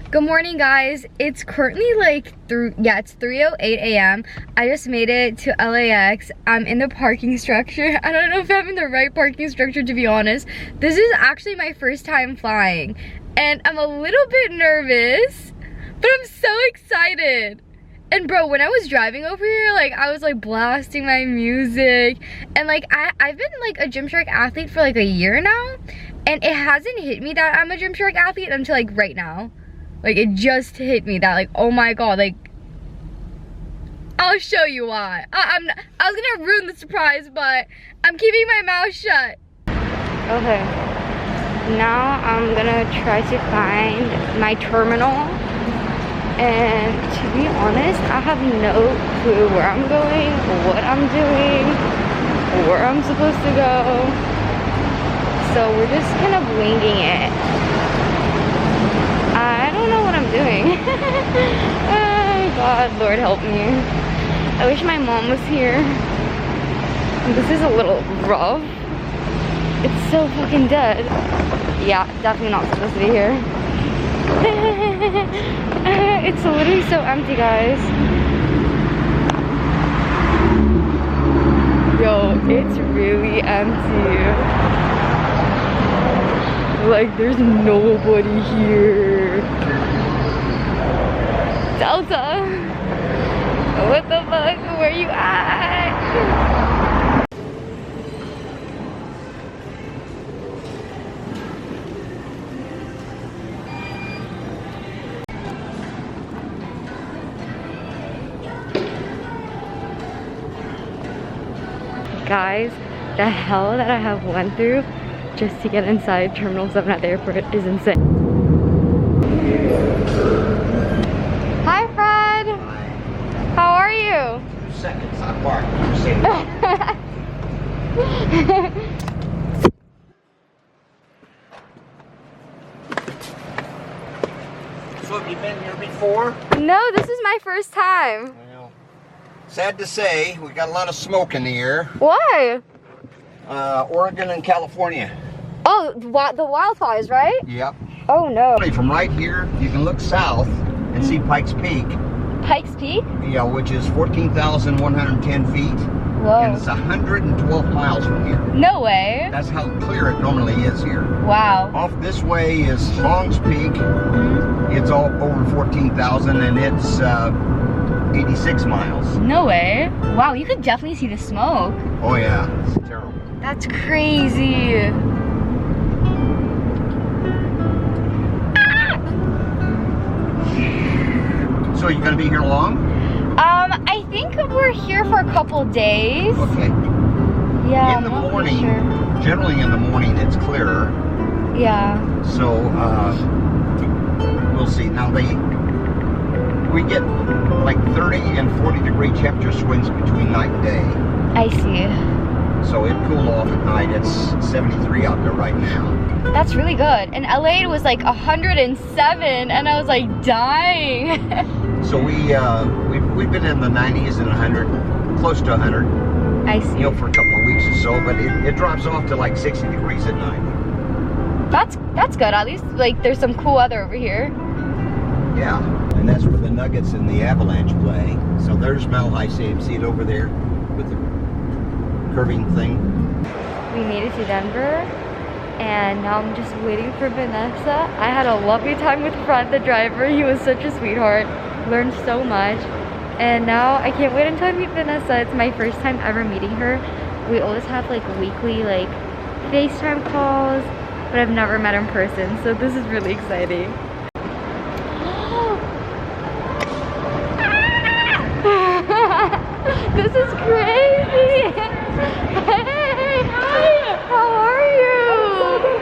Good morning, guys. It's currently like it's 3:08 a.m. I just made it to LAX. I'm in the parking structure. I don't know if I'm in the right parking structure, to be honest. This is actually my first time flying and I'm a little bit nervous, but I'm so excited. And bro, when I was driving over here, like I was like blasting my music, and like I've been like a Gymshark athlete for like a year now, and it hasn't hit me that I'm a Gymshark athlete until like right now. Like it just hit me that like, oh my god, like I'll show you why. I was gonna ruin the surprise, but I'm keeping my mouth shut. Okay, now I'm gonna try to find my terminal, and to be honest, I have no clue where I'm going, what I'm doing, where I'm supposed to go. So we're just kind of winging it. I don't know what I'm doing. Oh God, Lord help me. I wish my mom was here. This is a little rough. It's so fucking dead. Yeah, definitely not supposed to be here. It's literally so empty, guys. Yo, it's really empty. Like, there's nobody here. Delta! What the fuck? Where you at? Guys, the hell that I have went through just to get inside Terminal 7 at the airport is insane. Hi, Fred. Hi. How are you? 2 seconds, I parked. So have you been here before? No, this is my first time. Well, sad to say, we got a lot of smoke in the air. Why? Oregon and California. Oh, the wildfires, right? Yep. Oh no. From right here, you can look south and see Pikes Peak. Pikes Peak? Yeah, which is 14,110 feet. Whoa. And it's 112 miles from here. No way. That's how clear it normally is here. Wow. Off this way is Long's Peak. It's all over 14,000 and it's 86 miles. No way. Wow, you could definitely see the smoke. Oh yeah, it's terrible. That's crazy. So you gonna be here long? I think we're here for a couple days. Okay. Yeah. In the I'm not morning, sure. generally in the morning it's clearer. Yeah. So we'll see. Now we get like 30 and 40 degree temperature swings between night and day. I see. So it cooled off at night. It's 73 out there right now. That's really good. In LA it was like 107 and I was like dying. So we've been in the 90s and 100, close to 100. I see. You know, for a couple of weeks or so, but it drops off to like 60 degrees at night. That's good. At least like there's some cool weather over here. Yeah, and that's where the Nuggets and the Avalanche play. So there's Mel High Stadium. See it over there with the curving thing. We made it to Denver, and now I'm just waiting for Vanessa. I had a lovely time with Fred, the driver. He was such a sweetheart. Learned so much. And now I can't wait until I meet Vanessa. It's my first time ever meeting her. We always have like weekly like FaceTime calls, but I've never met her in person. So this is really exciting. This is crazy! Hey! Hi! How are you?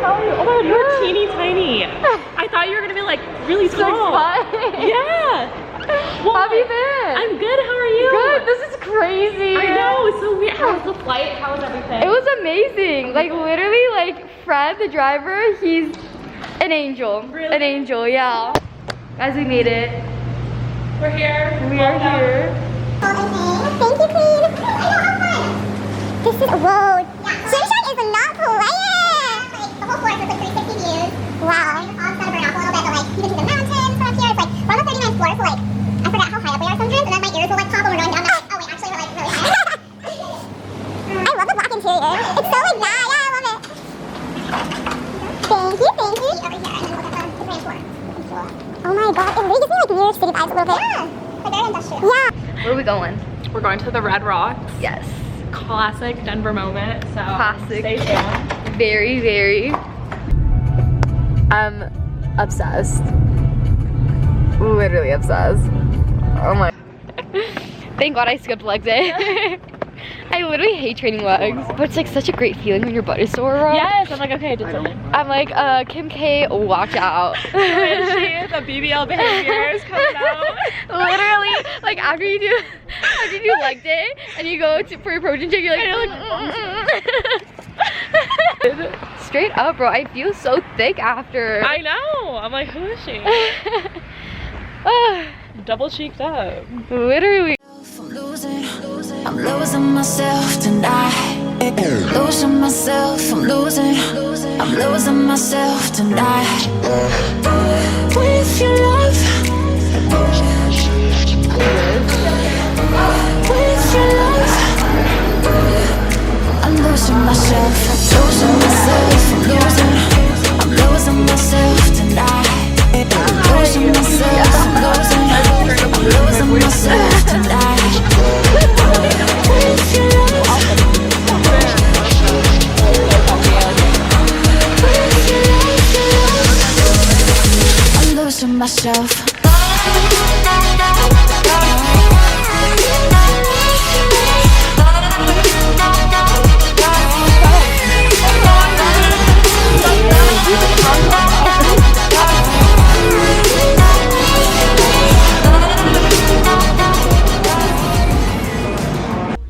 How are you? Oh my god, you're teeny tiny. I thought you were gonna be like really tall. Yeah! Well, how have you been? I'm good, how are you? Good, this is crazy. I know, it's so weird. How was the flight? How was everything? It was amazing. Like literally, like Fred, the driver, he's an angel. Really? An angel, yeah. Guys, we made it. We're here. We are here. Thank you, Queen. I know, how fun. This is, whoa. Gymshark is not playing. The whole course is like 360 views. Wow. All it's gonna burn off a little bit, but like you can see the mountains from here. Oh my god, it really gives me like New York City vibes a little bit. Yeah, like very industrial. Yeah. Where are we going? We're going to the Red Rocks. Yes. Classic Denver moment. So Classic. stay tuned. Very, very. I'm obsessed. Literally obsessed. Oh my. Thank God I skipped leg day. I literally hate training legs, but it's like such a great feeling when your butt is sore, bro. Yes, I'm like, okay, I did something. I'm like, Kim K, watch out. The BBL behavior is coming out. Literally, like after you do leg day and you go for your protein shake, you're like, straight up, bro. I feel so thick after. I know. I'm like, who is she? Double cheeked up. Literally. I'm losing myself tonight. Losing myself, I'm losing myself tonight. With your love, with your love, I'm losing myself, I'm losing myself tonight. I'm losing myself, I'm losing myself tonight. With your love, I'm losing myself.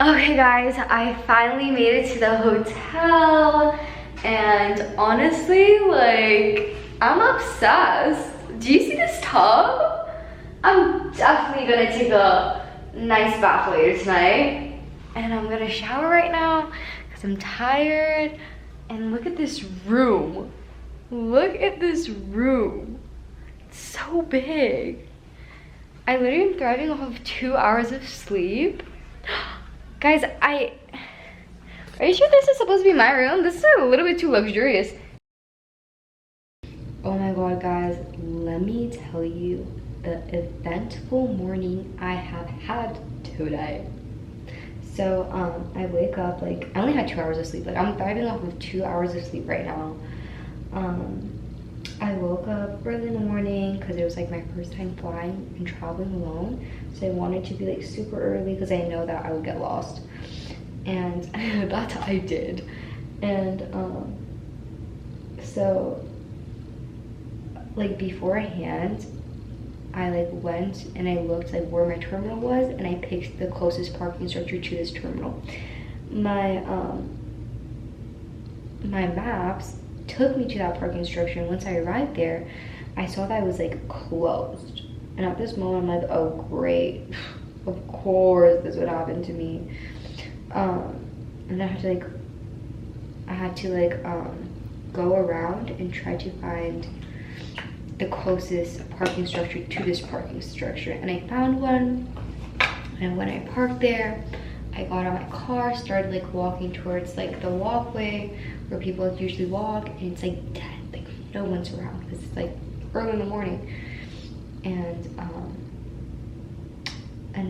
Okay guys, I finally made it to the hotel, and honestly, like, I'm obsessed. Do you see this tub? I'm definitely gonna take a nice bath later tonight, and I'm gonna shower right now because I'm tired. And look at this room. Look at this room. It's so big. I literally am thriving off of 2 hours of sleep. Guys, are you sure this is supposed to be my room? This is a little bit too luxurious. Oh my God, guys, let me tell you the eventful morning I have had today. So, I wake up, like, I only had 2 hours of sleep. Like, I'm thriving off of 2 hours of sleep right now. I woke up early in the morning because it was like my first time flying and traveling alone. So I wanted to be like super early because I know that I would get lost. And that I did. And so like beforehand, I like went and I looked like where my terminal was, and I picked the closest parking structure to this terminal. My maps took me to that parking structure, and once I arrived there, I saw that it was like closed. And at this moment, I'm like, oh great, of course this would happen to me. And I had to go around and try to find the closest parking structure to this parking structure, and I found one. And when I parked there, I got out of my car, started like walking towards like the walkway where people usually walk, and it's like dead, like no one's around because it's like early in the morning. And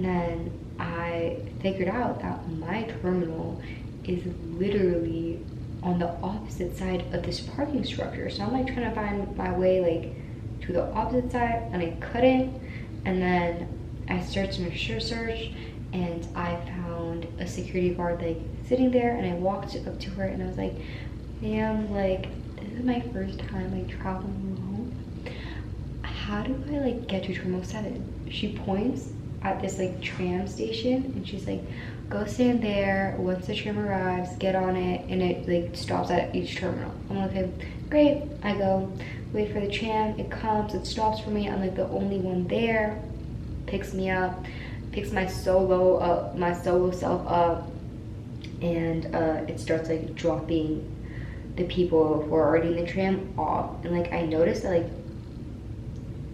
then I figured out that my terminal is literally on the opposite side of this parking structure. So I'm like trying to find my way like to the opposite side, and I couldn't. And then I searched and searched, and I found a security guard like sitting there, and I walked up to her and I was like, ma'am, like this is my first time like traveling alone. How do I like get to Terminal 7? She points at this like tram station, and she's like, go stand there. Once the tram arrives, get on it, and it like stops at each terminal. I'm like, okay, great. I go, wait for the tram, it comes, it stops for me. I'm like the only one there. Picks me up, picks my solo self up, and it starts like dropping the people who are already in the tram off. And like I noticed that like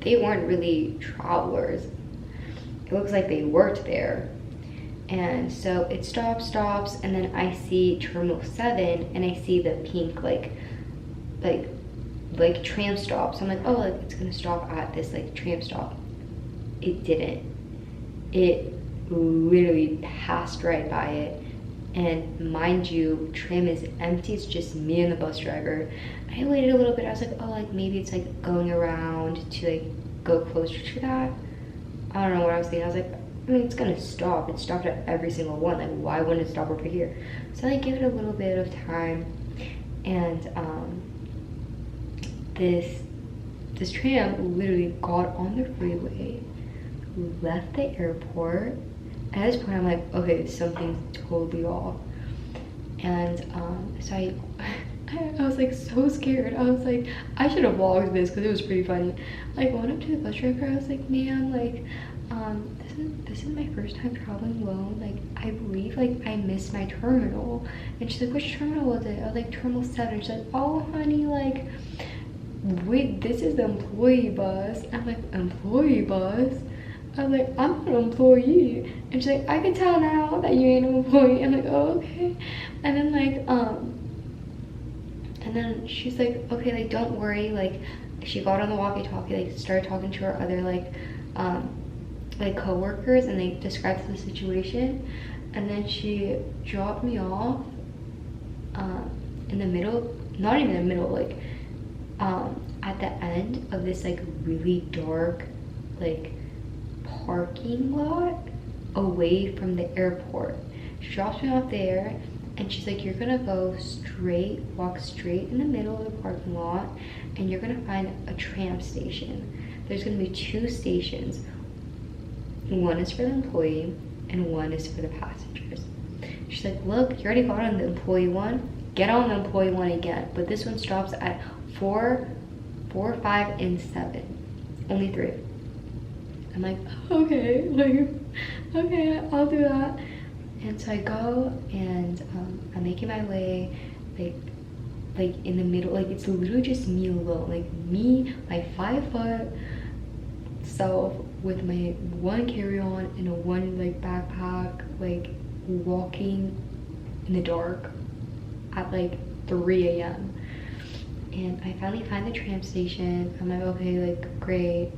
they weren't really travelers. It looks like they worked there. And so it stops, and then I see Terminal 7, and I see the pink like like tram stop. So I'm like, oh, like it's gonna stop at this like tram stop. It didn't. It literally passed right by it. And mind you, tram is empty. It's just me and the bus driver. I waited a little bit. I was like, oh, like maybe it's like going around to like go closer to that. I don't know what I was thinking. I was like, I mean, it's gonna stop. It stopped at every single one. Like, why wouldn't it stop over here? So I like, give it a little bit of time. And this tram literally got on the freeway, left the airport. At this point, I'm like, okay, something's totally off. And so I was like so scared. I was like, I should have vlogged this because it was pretty funny. Like, went up to the bus driver. I was like, man, like, this is my first time traveling alone. Like, I believe like I missed my terminal. And she's like, which terminal was it? I was like, Terminal 7. She's like, oh, honey, like, wait, this is the employee bus. I'm like, employee bus? I was like, I'm an employee. And she's like, I can tell now that you ain't an employee. I'm like, oh, okay. And then like, and then she's like, okay, like, don't worry. Like, she got on the walkie-talkie, like, started talking to her other, like co-workers, and they described the situation. And then she dropped me off in the middle, not even the middle, like, at the end of this, like, really dark, like, parking lot away from the airport. She drops me off there, and she's like, you're gonna go straight, walk straight in the middle of the parking lot, and you're gonna find a tram station. There's gonna be 2 stations. One is for the employee and one is for the passengers. She's like, look, you already got on the employee one, get on the employee one again, but this one stops at 4, 5, and 7. Only 3. I'm like, okay, like, okay, I'll do that. And so I go, and I'm making my way, like in the middle, like it's literally just me alone, like me, my 5-foot self with my 1 carry-on and a 1 like backpack, like walking in the dark at like 3 a.m. And I finally find the tram station. I'm like, okay, like, great.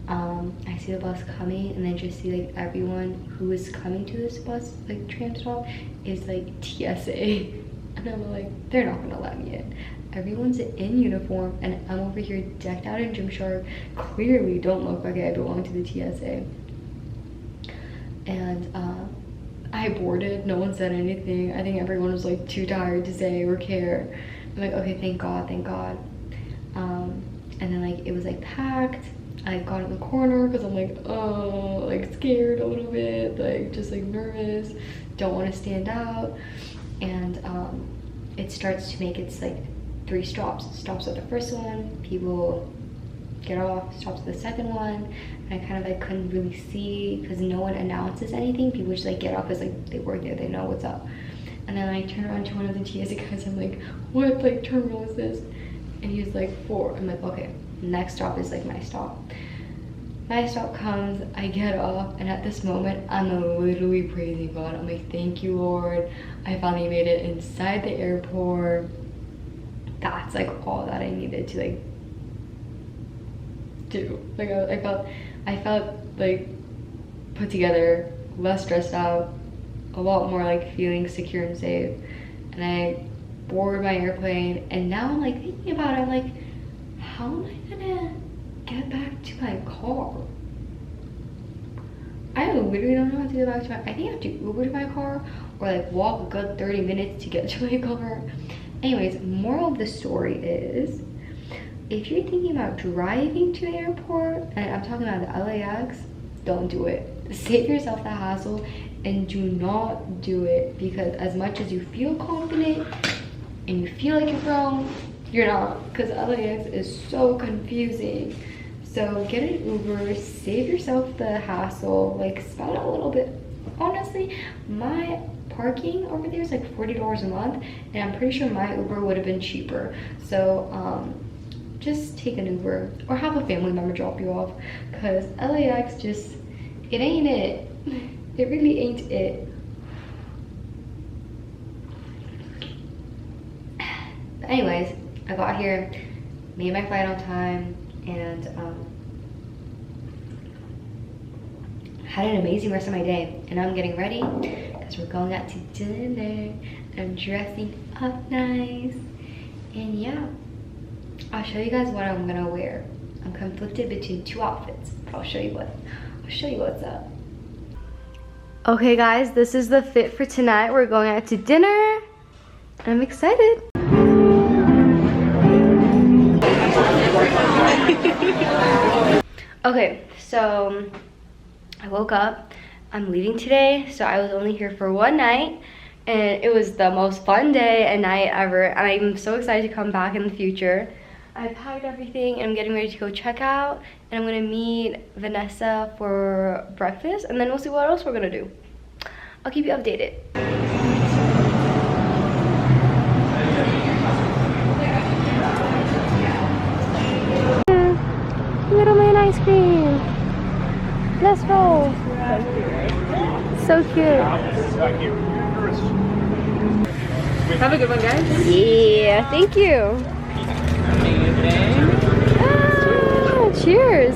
I see the bus coming, and then just see like everyone who is coming to this bus, like, tram stop, is like TSA. And I'm like, they're not gonna let me in. Everyone's in uniform, and I'm over here decked out in Gymshark. Clearly don't look like I belong to the TSA. And I boarded. No one said anything. I think everyone was like too tired to say or care. I'm like, okay, thank God, thank God. And then like it was like packed. I got in the corner because I'm like, oh, like scared a little bit, like just like nervous, don't want to stand out. And it starts to make its like 3 stops. It stops at the first one, people get off, stops at the second one, and I kind of like couldn't really see because no one announces anything. People just like get off as like they work there, they know what's up. And then I turn around to one of the TSA guys, I'm like, what like terminal is this? And he was like 4. I'm like, okay, next stop is like my stop. My stop comes, I get off, and at this moment I'm literally praising God. I'm like, thank you, Lord, I finally made it inside the airport. That's like all that I needed to like do. Like I felt like put together, less stressed out, a lot more like feeling secure and safe. And I board my airplane, and now I'm like thinking about it, I'm like, how am I gonna get back to my car? I literally don't know how to get back to my, I think I have to Uber to my car or like walk a good 30 minutes to get to my car. Anyways, moral of the story is, if you're thinking about driving to the airport, and I'm talking about the LAX, don't do it. Save yourself the hassle and do not do it, because as much as you feel confident and you feel like you're grown, you're not, because LAX is so confusing. So get an Uber, save yourself the hassle, like spend a little bit. Honestly, my parking over there is like $40 a month, and I'm pretty sure my Uber would have been cheaper. So just take an Uber or have a family member drop you off, because LAX just, it ain't it. It really ain't it. But anyways, I got here, made my flight on time, and had an amazing rest of my day. And I'm getting ready because we're going out to dinner. I'm dressing up nice, and yeah, I'll show you guys what I'm gonna wear. I'm conflicted between two outfits, but I'll show you what's up. Okay guys, this is the fit for tonight. We're going out to dinner. I'm excited. Okay, so I woke up. I'm leaving today, so I was only here for one night, and it was the most fun day and night ever, and I'm so excited to come back in the future. I packed everything and I'm getting ready to go check out, and I'm gonna meet Vanessa for breakfast, and then we'll see what else we're gonna do. I'll keep you updated. Little man ice cream. Let's roll. So cute. Have a good one, guys. Yeah, thank you. Ah, cheers.